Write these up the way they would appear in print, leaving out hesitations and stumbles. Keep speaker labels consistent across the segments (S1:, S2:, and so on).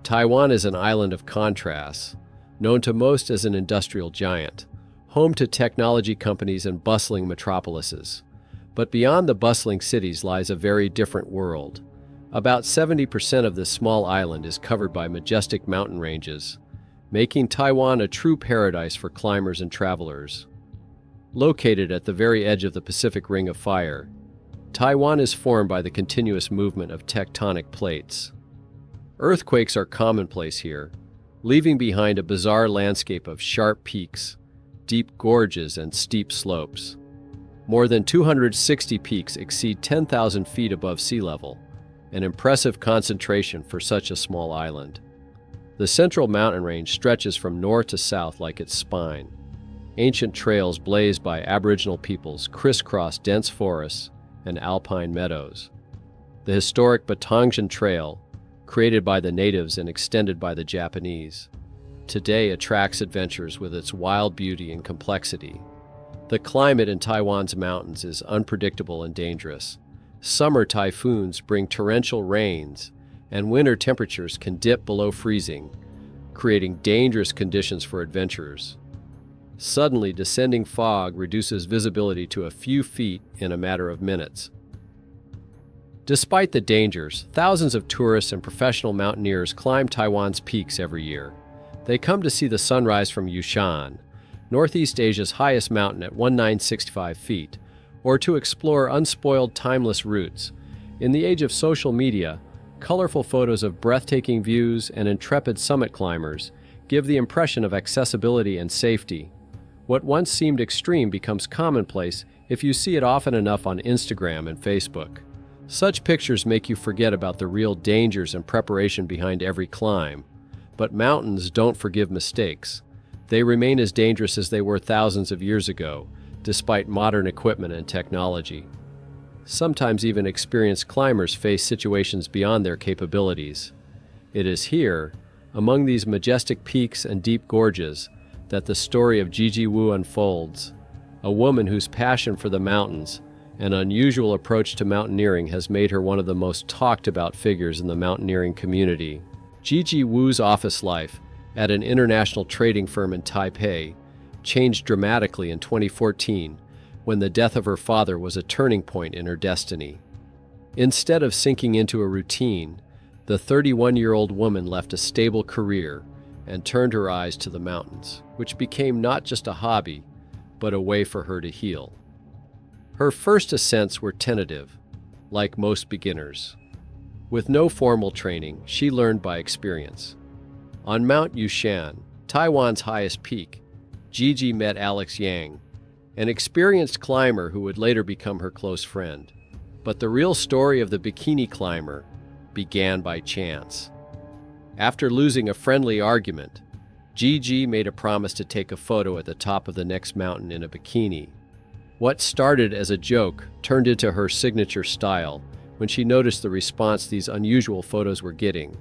S1: Taiwan is an island of contrasts, known to most as an industrial giant, home to technology companies and bustling metropolises. But beyond the bustling cities lies a very different world. About 70% of this small island is covered by majestic mountain ranges, making Taiwan a true paradise for climbers and travelers. Located at the very edge of the Pacific Ring of Fire, Taiwan is formed by the continuous movement of tectonic plates. Earthquakes are commonplace here, leaving behind a bizarre landscape of sharp peaks, deep gorges, and steep slopes. More than 260 peaks exceed 10,000 feet above sea level, an impressive concentration for such a small island. The central mountain range stretches from north to south like its spine. Ancient trails blazed by Aboriginal peoples crisscross dense forests and alpine meadows. The historic Batongjan Trail, created by the natives and extended by the Japanese, today attracts adventurers with its wild beauty and complexity. The climate in Taiwan's mountains is unpredictable and dangerous. Summer typhoons bring torrential rains, and winter temperatures can dip below freezing, creating dangerous conditions for adventurers. Suddenly, descending fog reduces visibility to a few feet in a matter of minutes. Despite the dangers, thousands of tourists and professional mountaineers climb Taiwan's peaks every year. They come to see the sunrise from Yushan, Northeast Asia's highest mountain at 1,965 feet, or to explore unspoiled, timeless routes. In the age of social media, colorful photos of breathtaking views and intrepid summit climbers give the impression of accessibility and safety. What once seemed extreme becomes commonplace if you see it often enough on Instagram and Facebook. Such pictures make you forget about the real dangers and preparation behind every climb. But mountains don't forgive mistakes. They remain as dangerous as they were thousands of years ago, despite modern equipment and technology. Sometimes even experienced climbers face situations beyond their capabilities. It is here, among these majestic peaks and deep gorges, that the story of Gigi Wu unfolds, a woman whose passion for the mountains and unusual approach to mountaineering has made her one of the most talked about figures in the mountaineering community. Gigi Wu's office life at an international trading firm in Taipei changed dramatically in 2014 when the death of her father was a turning point in her destiny. Instead of sinking into a routine, the 31-year-old woman left a stable career and turned her eyes to the mountains, which became not just a hobby, but a way for her to heal. Her first ascents were tentative, like most beginners. With no formal training, she learned by experience. On Mount Yushan, Taiwan's highest peak, Gigi met Alex Yang, an experienced climber who would later become her close friend. But the real story of the Bikini climber began by chance. After losing a friendly argument, Gigi made a promise to take a photo at the top of the next mountain in a bikini. What started as a joke turned into her signature style when she noticed the response these unusual photos were getting.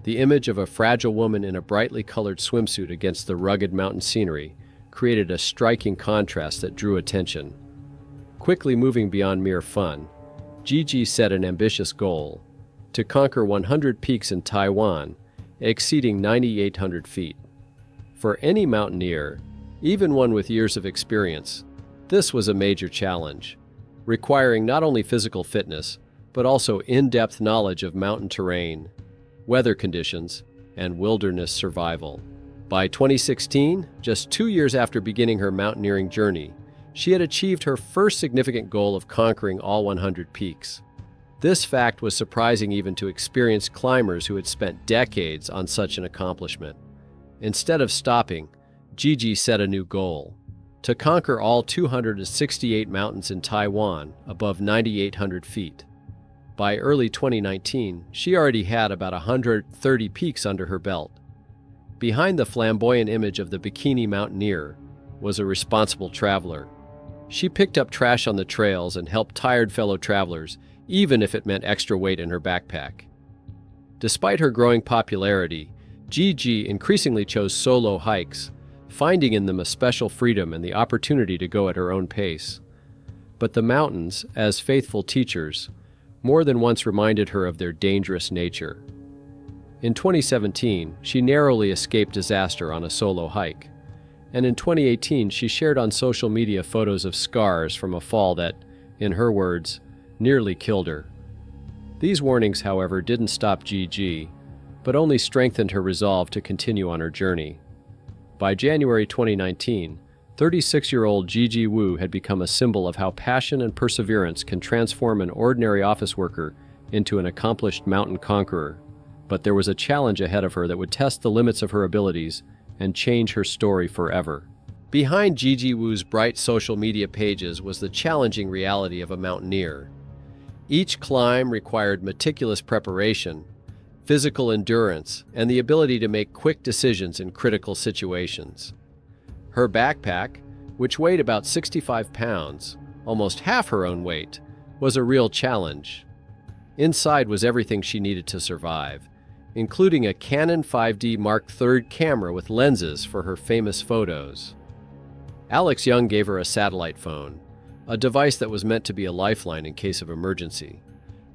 S1: The image of a fragile woman in a brightly colored swimsuit against the rugged mountain scenery created a striking contrast that drew attention. Quickly moving beyond mere fun, Gigi set an ambitious goal: to conquer 100 peaks in Taiwan, exceeding 9,800 feet. For any mountaineer, even one with years of experience, this was a major challenge, requiring not only physical fitness, but also in-depth knowledge of mountain terrain, weather conditions, and wilderness survival. By 2016, just 2 years after beginning her mountaineering journey, she had achieved her first significant goal of conquering all 100 peaks. This fact was surprising even to experienced climbers who had spent decades on such an accomplishment. Instead of stopping, Gigi set a new goal: to conquer all 268 mountains in Taiwan above 9,800 feet. By early 2019, she already had about 130 peaks under her belt. Behind the flamboyant image of the Bikini mountaineer was a responsible traveler. She picked up trash on the trails and helped tired fellow travelers, even if it meant extra weight in her backpack. Despite her growing popularity, Gigi increasingly chose solo hikes, finding in them a special freedom and the opportunity to go at her own pace. But the mountains, as faithful teachers, more than once reminded her of their dangerous nature. In 2017, she narrowly escaped disaster on a solo hike. And in 2018, she shared on social media photos of scars from a fall that, in her words, nearly killed her. These warnings, however, didn't stop Gigi, but only strengthened her resolve to continue on her journey. By January 2019, 36-year-old Gigi Wu had become a symbol of how passion and perseverance can transform an ordinary office worker into an accomplished mountain conqueror. But there was a challenge ahead of her that would test the limits of her abilities and change her story forever. Behind Gigi Wu's bright social media pages was the challenging reality of a mountaineer. Each climb required meticulous preparation, physical endurance, and the ability to make quick decisions in critical situations. Her backpack, which weighed about 65 pounds, almost half her own weight, was a real challenge. Inside was everything she needed to survive, including a Canon 5D Mark III camera with lenses for her famous photos. Alex Young gave her a satellite phone, a device that was meant to be a lifeline in case of emergency.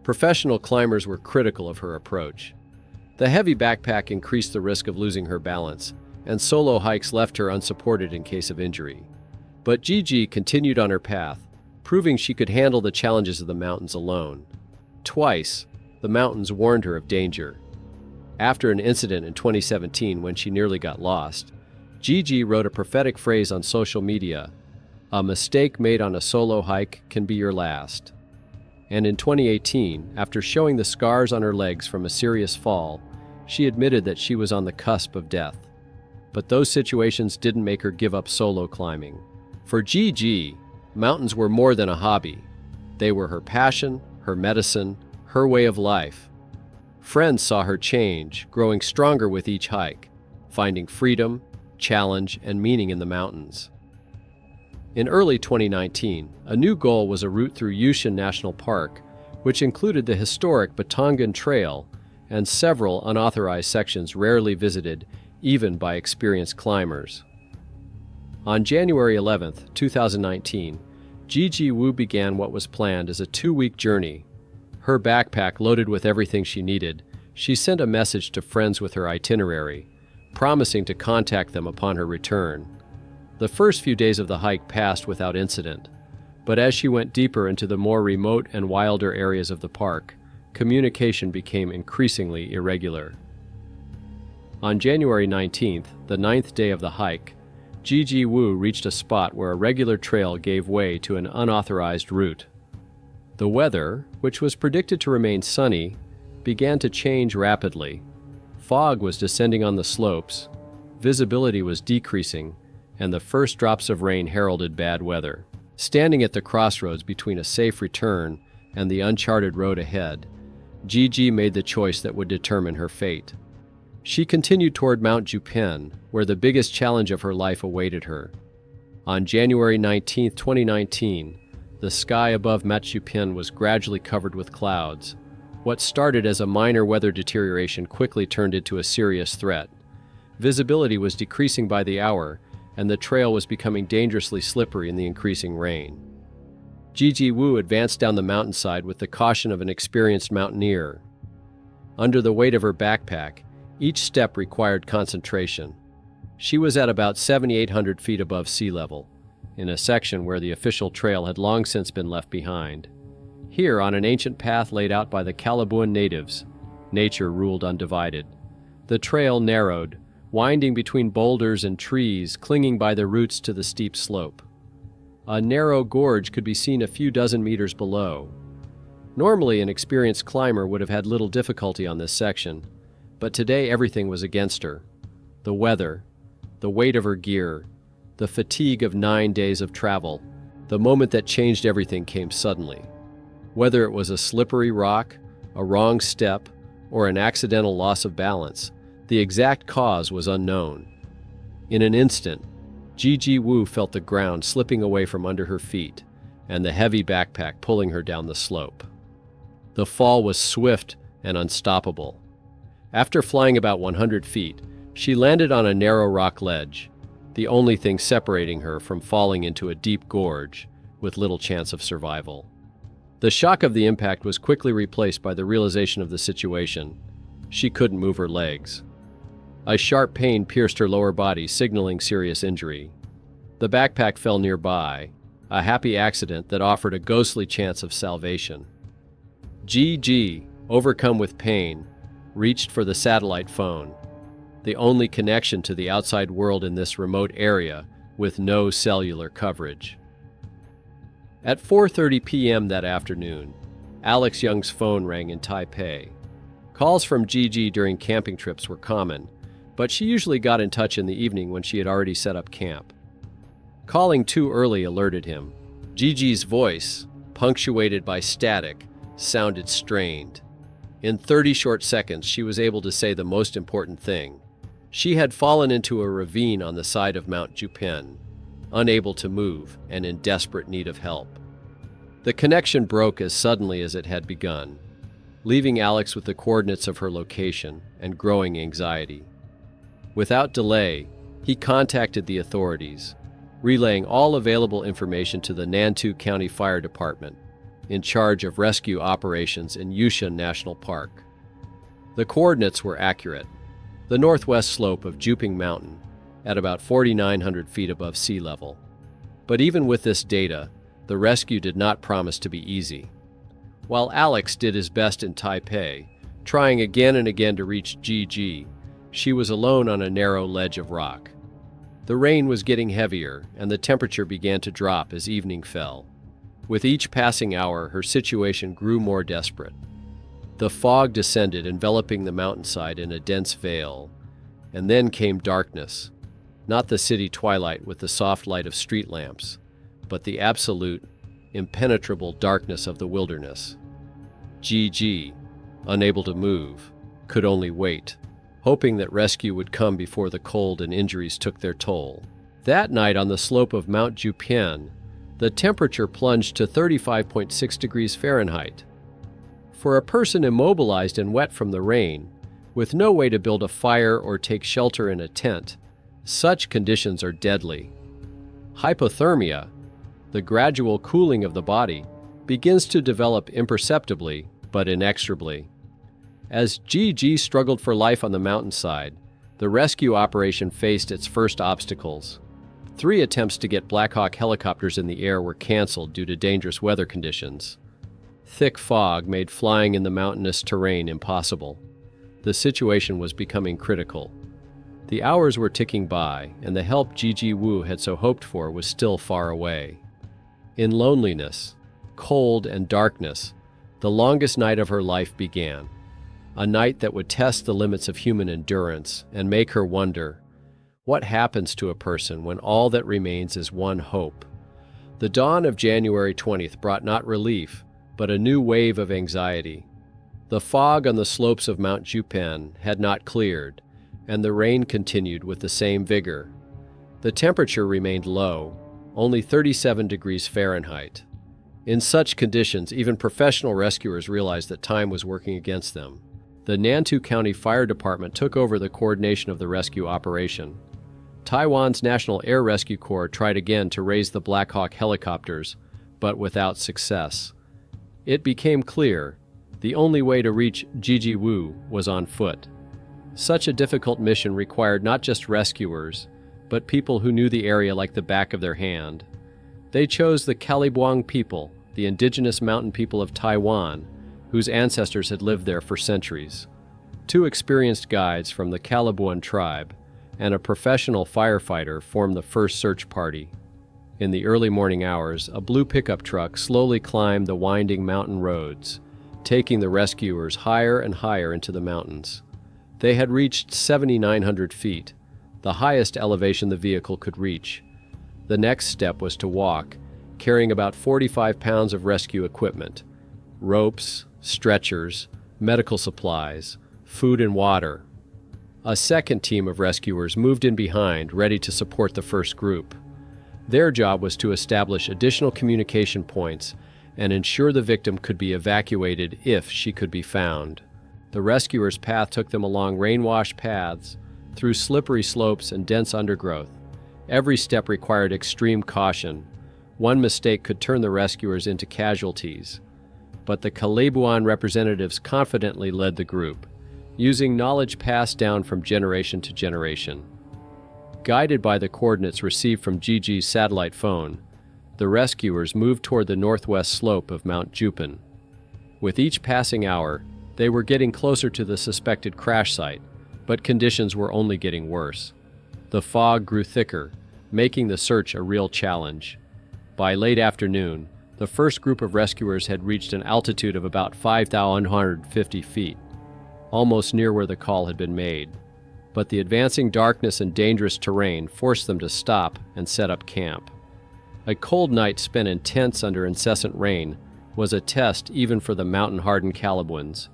S1: Professional climbers were critical of her approach. The heavy backpack increased the risk of losing her balance, and solo hikes left her unsupported in case of injury. But Gigi continued on her path, proving she could handle the challenges of the mountains alone. Twice, the mountains warned her of danger. After an incident in 2017 when she nearly got lost, Gigi wrote a prophetic phrase on social media: "A mistake made on a solo hike can be your last." And in 2018, after showing the scars on her legs from a serious fall, she admitted that she was on the cusp of death. But those situations didn't make her give up solo climbing. For Gigi, mountains were more than a hobby. They were her passion, her medicine, her way of life. Friends saw her change, growing stronger with each hike, finding freedom, challenge, and meaning in the mountains. In early 2019, a new goal was a route through Jupen National Park, which included the historic Batongan Trail and several unauthorized sections rarely visited even by experienced climbers. On January 11, 2019, Gigi Wu began what was planned as a 2-week journey. Her backpack loaded with everything she needed, she sent a message to friends with her itinerary, promising to contact them upon her return. The first few days of the hike passed without incident, but as she went deeper into the more remote and wilder areas of the park, communication became increasingly irregular. On January 19th, the 9th day of the hike, Gigi Wu reached a spot where a regular trail gave way to an unauthorized route. The weather, which was predicted to remain sunny, began to change rapidly. Fog was descending on the slopes, visibility was decreasing, and the first drops of rain heralded bad weather. Standing at the crossroads between a safe return and the uncharted road ahead, Gigi made the choice that would determine her fate. She continued toward Mount Jupen, where the biggest challenge of her life awaited her. On January 19, 2019, the sky above Mount Jupen was gradually covered with clouds. What started as a minor weather deterioration quickly turned into a serious threat. Visibility was decreasing by the hour, and the trail was becoming dangerously slippery in the increasing rain. Gigi Wu advanced down the mountainside with the caution of an experienced mountaineer. Under the weight of her backpack, each step required concentration. She was at about 7,800 feet above sea level, in a section where the official trail had long since been left behind. Here, on an ancient path laid out by the Kalabuan natives, nature ruled undivided. The trail narrowed, winding between boulders and trees, clinging by their roots to the steep slope. A narrow gorge could be seen a few dozen meters below. Normally, an experienced climber would have had little difficulty on this section, but today everything was against her. The weather, the weight of her gear, the fatigue of 9 days of travel. The moment that changed everything came suddenly. Whether it was a slippery rock, a wrong step, or an accidental loss of balance, the exact cause was unknown. In an instant, Gigi Wu felt the ground slipping away from under her feet and the heavy backpack pulling her down the slope. The fall was swift and unstoppable. After flying about 100 feet, she landed on a narrow rock ledge, the only thing separating her from falling into a deep gorge with little chance of survival. The shock of the impact was quickly replaced by the realization of the situation. She couldn't move her legs. A sharp pain pierced her lower body, signaling serious injury. The backpack fell nearby, a happy accident that offered a ghostly chance of salvation. Gigi, overcome with pain, reached for the satellite phone, the only connection to the outside world in this remote area with no cellular coverage. At 4:30 p.m. that afternoon, Alex Young's phone rang in Taipei. Calls from Gigi during camping trips were common, but she usually got in touch in the evening when she had already set up camp. Calling too early alerted him. Gigi's voice, punctuated by static, sounded strained. In 30 short seconds, she was able to say the most important thing. She had fallen into a ravine on the side of Mount Jupen, unable to move and in desperate need of help. The connection broke as suddenly as it had begun, leaving Alex with the coordinates of her location and growing anxiety. Without delay, he contacted the authorities, relaying all available information to the Nantou County Fire Department, in charge of rescue operations in Yushan National Park. The coordinates were accurate. The northwest slope of Jupen Mountain, at about 4,900 feet above sea level. But even with this data, the rescue did not promise to be easy. While Alex did his best in Taipei, trying again and again to reach Gigi, she was alone on a narrow ledge of rock. The rain was getting heavier, and the temperature began to drop as evening fell. With each passing hour, her situation grew more desperate. The fog descended, enveloping the mountainside in a dense veil, and then came darkness. Not the city twilight with the soft light of street lamps, but the absolute, impenetrable darkness of the wilderness. Gigi, unable to move, could only wait, hoping that rescue would come before the cold and injuries took their toll. That night on the slope of Mount Jupen, the temperature plunged to 35.6 degrees Fahrenheit. For a person immobilized and wet from the rain, with no way to build a fire or take shelter in a tent, such conditions are deadly. Hypothermia, the gradual cooling of the body, begins to develop imperceptibly but inexorably. As Gigi struggled for life on the mountainside, the rescue operation faced its first obstacles. 3 attempts to get Black Hawk helicopters in the air were canceled due to dangerous weather conditions. Thick fog made flying in the mountainous terrain impossible. The situation was becoming critical. The hours were ticking by, and the help Gigi Wu had so hoped for was still far away. In loneliness, cold, and darkness, the longest night of her life began. A night that would test the limits of human endurance and make her wonder, what happens to a person when all that remains is one hope? The dawn of January 20th brought not relief, but a new wave of anxiety. The fog on the slopes of Mount Jupen had not cleared, and the rain continued with the same vigor. The temperature remained low, only 37 degrees Fahrenheit. In such conditions, even professional rescuers realized that time was working against them. The Nantou County Fire Department took over the coordination of the rescue operation. Taiwan's National Air Rescue Corps tried again to raise the Black Hawk helicopters, but without success. It became clear the only way to reach Gigi Wu was on foot. Such a difficult mission required not just rescuers, but people who knew the area like the back of their hand. They chose the Kalibuang people, the indigenous mountain people of Taiwan, whose ancestors had lived there for centuries. 2 experienced guides from the Kalibuang tribe and a professional firefighter formed the first search party. In the early morning hours, a blue pickup truck slowly climbed the winding mountain roads, taking the rescuers higher and higher into the mountains. They had reached 7,900 feet, the highest elevation the vehicle could reach. The next step was to walk, carrying about 45 pounds of rescue equipment, ropes, stretchers, medical supplies, food and water. A second team of rescuers moved in behind, ready to support the first group. Their job was to establish additional communication points and ensure the victim could be evacuated if she could be found. The rescuers' path took them along rain-washed paths, through slippery slopes and dense undergrowth. Every step required extreme caution. One mistake could turn the rescuers into casualties. But the Kalibuan representatives confidently led the group. using knowledge passed down from generation to generation. Guided by the coordinates received from Gigi's satellite phone, the rescuers moved toward the northwest slope of Mount Jupen. With each passing hour, they were getting closer to the suspected crash site, but conditions were only getting worse. The fog grew thicker, making the search a real challenge. By late afternoon, the first group of rescuers had reached an altitude of about 5,150 feet, almost near where the call had been made. But the advancing darkness and dangerous terrain forced them to stop and set up camp. A cold night spent in tents under incessant rain was a test even for the mountain-hardened Calabwans.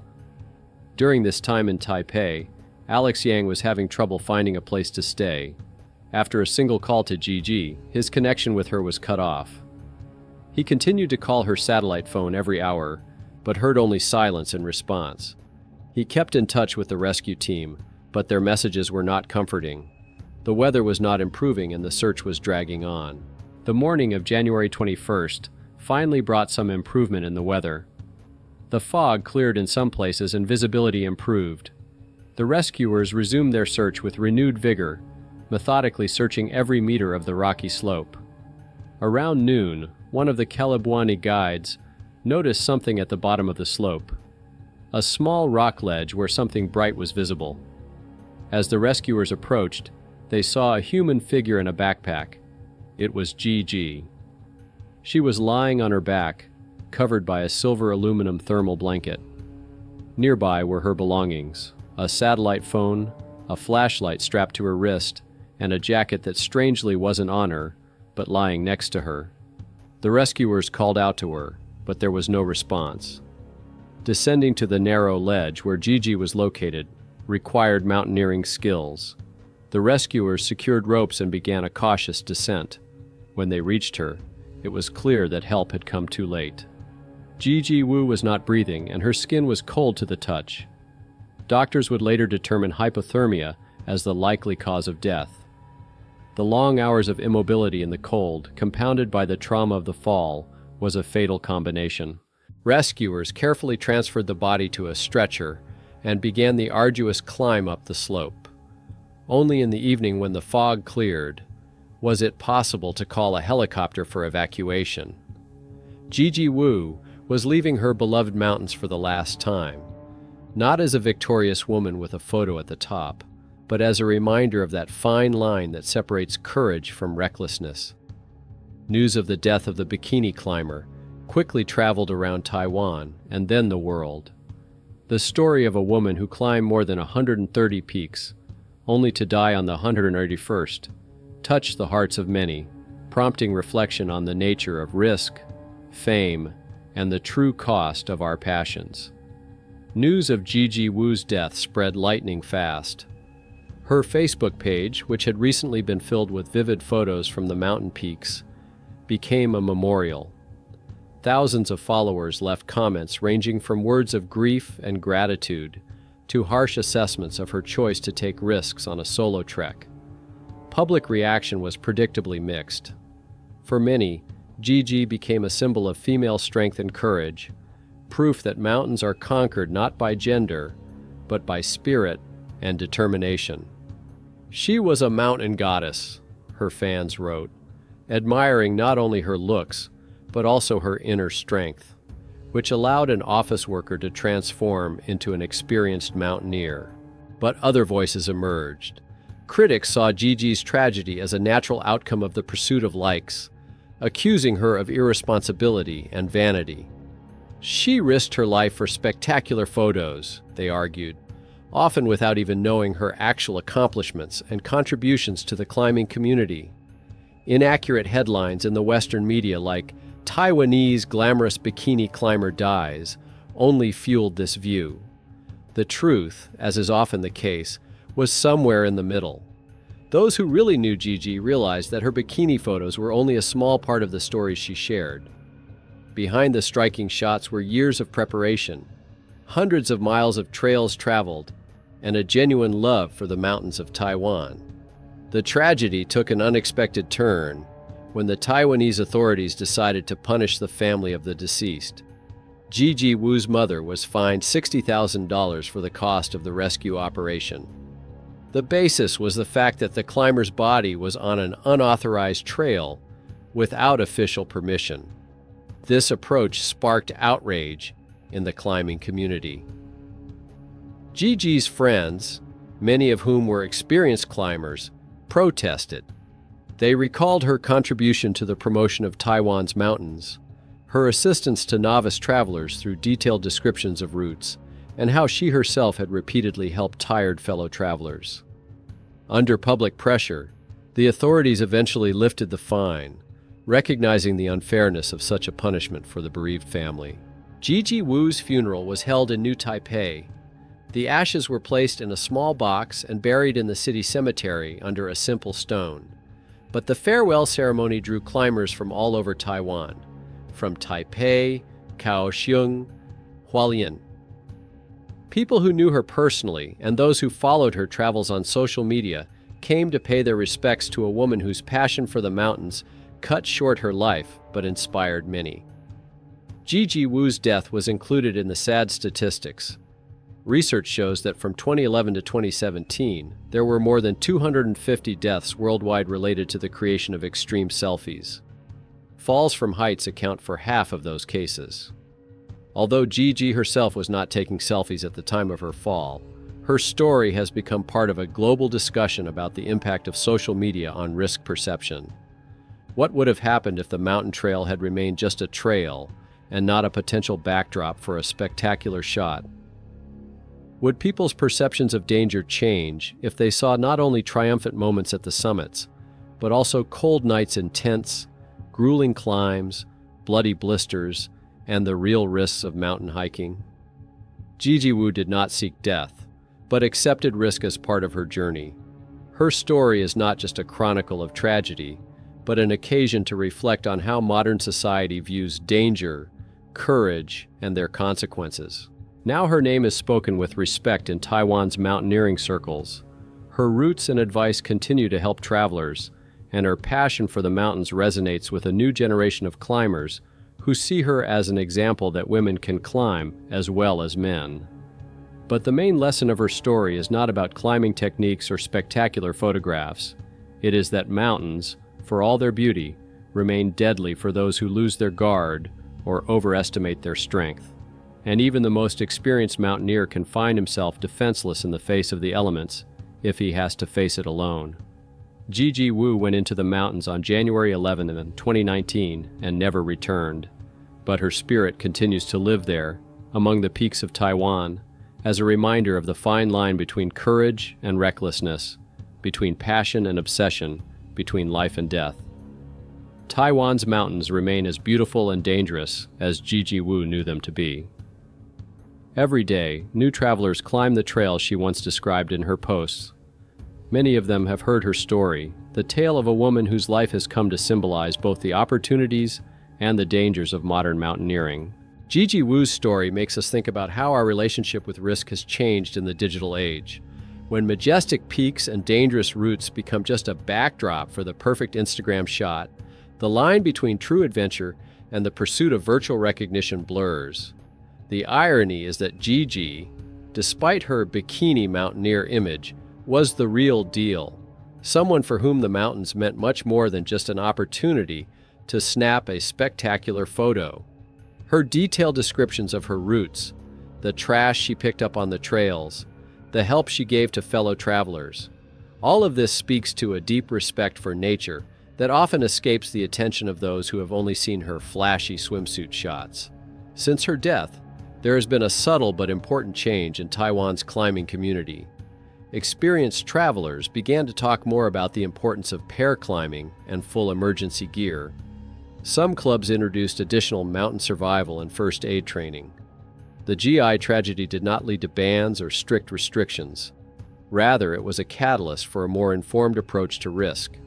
S1: During this time in Taipei, Alex Yang was having trouble finding a place to stay. After a single call to Gigi, his connection with her was cut off. He continued to call her satellite phone every hour, but heard only silence in response. He kept in touch with the rescue team, but their messages were not comforting. The weather was not improving and the search was dragging on. The morning of January 21st finally brought some improvement in the weather. The fog cleared in some places and visibility improved. The rescuers resumed their search with renewed vigor, methodically searching every meter of the rocky slope. Around noon, one of the Calabwani guides noticed something at the bottom of the slope, a small rock ledge where something bright was visible. As the rescuers approached, they saw a human figure in a backpack. It was Gigi. She was lying on her back, covered by a silver aluminum thermal blanket. Nearby were her belongings, a satellite phone, a flashlight strapped to her wrist, and a jacket that strangely wasn't on her, but lying next to her. The rescuers called out to her, but there was no response. Descending to the narrow ledge where Gigi was located required mountaineering skills. The rescuers secured ropes and began a cautious descent. When they reached her, it was clear that help had come too late. Gigi Wu was not breathing, and her skin was cold to the touch. Doctors would later determine hypothermia as the likely cause of death. The long hours of immobility in the cold, compounded by the trauma of the fall, was a fatal combination. Rescuers carefully transferred the body to a stretcher and began the arduous climb up the slope. Only in the evening, when the fog cleared, was it possible to call a helicopter for evacuation. Gigi Wu was leaving her beloved mountains for the last time, not as a victorious woman with a photo at the top, but as a reminder of that fine line that separates courage from recklessness. News of the death of the Bikini climber quickly traveled around Taiwan and then the world. The story of a woman who climbed more than 130 peaks, only to die on the 181st, touched the hearts of many, prompting reflection on the nature of risk, fame, and the true cost of our passions. News of Gigi Wu's death spread lightning fast. Her Facebook page, which had recently been filled with vivid photos from the mountain peaks, became a memorial. Thousands of followers left comments ranging from words of grief and gratitude to harsh assessments of her choice to take risks on a solo trek. Public reaction was predictably mixed. For many, Gigi became a symbol of female strength and courage, proof that mountains are conquered not by gender, but by spirit and determination. She was a mountain goddess, her fans wrote, admiring not only her looks, but also her inner strength, which allowed an office worker to transform into an experienced mountaineer. But other voices emerged. Critics saw Gigi's tragedy as a natural outcome of the pursuit of likes, accusing her of irresponsibility and vanity. She risked her life for spectacular photos, they argued, often without even knowing her actual accomplishments and contributions to the climbing community. Inaccurate headlines in the Western media like "Taiwanese glamorous bikini climber dies" only fueled this view. The truth, as is often the case, was somewhere in the middle. Those who really knew Gigi realized that her bikini photos were only a small part of the stories she shared. Behind the striking shots were years of preparation, hundreds of miles of trails traveled, and a genuine love for the mountains of Taiwan. The tragedy took an unexpected turn when the Taiwanese authorities decided to punish the family of the deceased. Gigi Wu's mother was fined $60,000 for the cost of the rescue operation. The basis was the fact that the climber's body was on an unauthorized trail without official permission. This approach sparked outrage in the climbing community. Gigi's friends, many of whom were experienced climbers, protested. They recalled her contribution to the promotion of Taiwan's mountains, her assistance to novice travelers through detailed descriptions of routes, and how she herself had repeatedly helped tired fellow travelers. Under public pressure, the authorities eventually lifted the fine, recognizing the unfairness of such a punishment for the bereaved family. Gigi Wu's funeral was held in New Taipei. The ashes were placed in a small box and buried in the city cemetery under a simple stone. But the farewell ceremony drew climbers from all over Taiwan, from Taipei, Kaohsiung, Hualien. People who knew her personally and those who followed her travels on social media came to pay their respects to a woman whose passion for the mountains cut short her life but inspired many. Gigi Wu's death was included in the sad statistics. Research shows that from 2011 to 2017, there were more than 250 deaths worldwide related to the creation of extreme selfies. Falls from heights account for half of those cases. Although Gigi herself was not taking selfies at the time of her fall, her story has become part of a global discussion about the impact of social media on risk perception. What would have happened if the mountain trail had remained just a trail and not a potential backdrop for a spectacular shot? Would people's perceptions of danger change if they saw not only triumphant moments at the summits, but also cold nights in tents, grueling climbs, bloody blisters, and the real risks of mountain hiking? Gigi Wu did not seek death, but accepted risk as part of her journey. Her story is not just a chronicle of tragedy, but an occasion to reflect on how modern society views danger, courage, and their consequences. Now her name is spoken with respect in Taiwan's mountaineering circles. Her roots and advice continue to help travelers, and her passion for the mountains resonates with a new generation of climbers who see her as an example that women can climb as well as men. But the main lesson of her story is not about climbing techniques or spectacular photographs. It is that mountains, for all their beauty, remain deadly for those who lose their guard or overestimate their strength. And even the most experienced mountaineer can find himself defenseless in the face of the elements if he has to face it alone. Gigi Wu went into the mountains on January 11, 2019 and never returned. But her spirit continues to live there, among the peaks of Taiwan, as a reminder of the fine line between courage and recklessness, between passion and obsession, between life and death. Taiwan's mountains remain as beautiful and dangerous as Gigi Wu knew them to be. Every day, new travelers climb the trail she once described in her posts. Many of them have heard her story, the tale of a woman whose life has come to symbolize both the opportunities and the dangers of modern mountaineering. Gigi Wu's story makes us think about how our relationship with risk has changed in the digital age. When majestic peaks and dangerous routes become just a backdrop for the perfect Instagram shot, the line between true adventure and the pursuit of virtual recognition blurs. The irony is that Gigi, despite her bikini mountaineer image, was the real deal, someone for whom the mountains meant much more than just an opportunity to snap a spectacular photo. Her detailed descriptions of her routes, the trash she picked up on the trails, the help she gave to fellow travelers, all of this speaks to a deep respect for nature that often escapes the attention of those who have only seen her flashy swimsuit shots. Since her death, there has been a subtle but important change in Taiwan's climbing community. Experienced travelers began to talk more about the importance of pair climbing and full emergency gear. Some clubs introduced additional mountain survival and first aid training. The GI tragedy did not lead to bans or strict restrictions. Rather, it was a catalyst for a more informed approach to risk.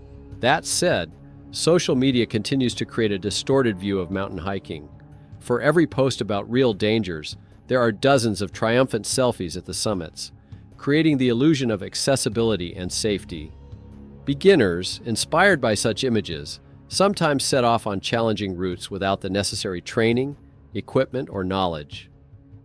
S1: That said, social media continues to create a distorted view of mountain hiking. For every post about real dangers, there are dozens of triumphant selfies at the summits, creating the illusion of accessibility and safety. Beginners, inspired by such images, sometimes set off on challenging routes without the necessary training, equipment, or knowledge.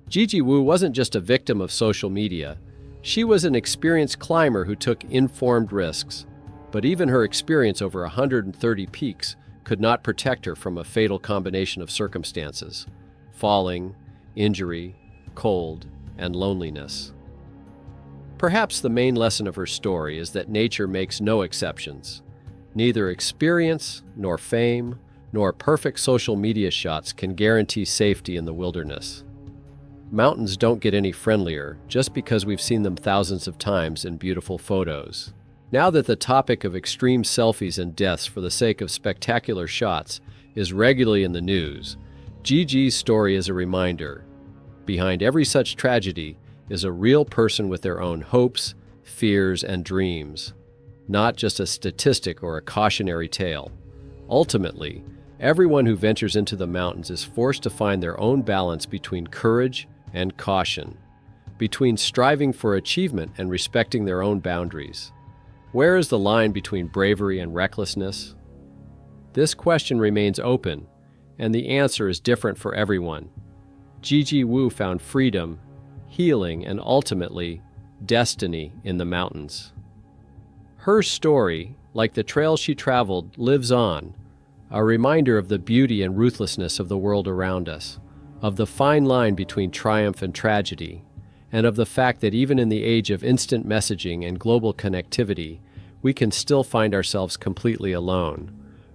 S1: Gigi Wu wasn't just a victim of social media. She was an experienced climber who took informed risks. But even her experience over 130 peaks could not protect her from a fatal combination of circumstances: falling, injury, cold, and loneliness. Perhaps the main lesson of her story is that nature makes no exceptions. Neither experience, nor fame, nor perfect social media shots can guarantee safety in the wilderness. Mountains don't get any friendlier just because we've seen them thousands of times in beautiful photos. Now that the topic of extreme selfies and deaths for the sake of spectacular shots is regularly in the news, Gigi's story is a reminder. Behind every such tragedy is a real person with their own hopes, fears, and dreams, not just a statistic or a cautionary tale. Ultimately, everyone who ventures into the mountains is forced to find their own balance between courage and caution, between striving for achievement and respecting their own boundaries. Where is the line between bravery and recklessness? This question remains open, and the answer is different for everyone. Gigi Wu found freedom, healing, and ultimately, destiny in the mountains. Her story, like the trail she traveled, lives on, a reminder of the beauty and ruthlessness of the world around us, of the fine line between triumph and tragedy, and of the fact that even in the age of instant messaging and global connectivity, we can still find ourselves completely alone,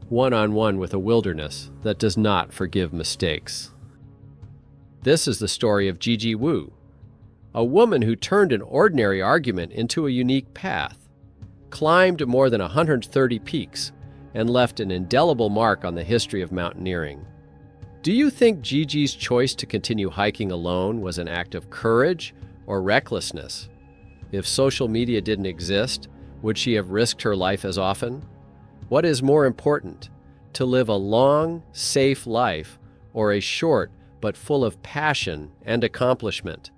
S1: one-on-one with a wilderness that does not forgive mistakes. This is the story of Gigi Wu, a woman who turned an ordinary argument into a unique path, climbed more than 130 peaks, and left an indelible mark on the history of mountaineering. Do you think Gigi's choice to continue hiking alone was an act of courage or recklessness? If social media didn't exist, would she have risked her life as often? What is more important, to live a long, safe life or a short but full of passion and accomplishment?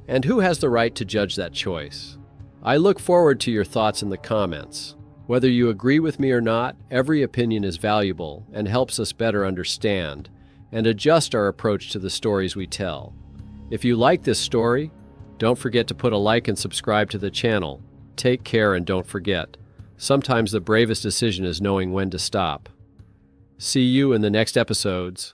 S1: And who has the right to judge that choice? I look forward to your thoughts in the comments. Whether you agree with me or not, every opinion is valuable and helps us better understand and adjust our approach to the stories we tell. If you like this story, don't forget to put a like and subscribe to the channel. Take care, and don't forget, sometimes the bravest decision is knowing when to stop. See you in the next episodes.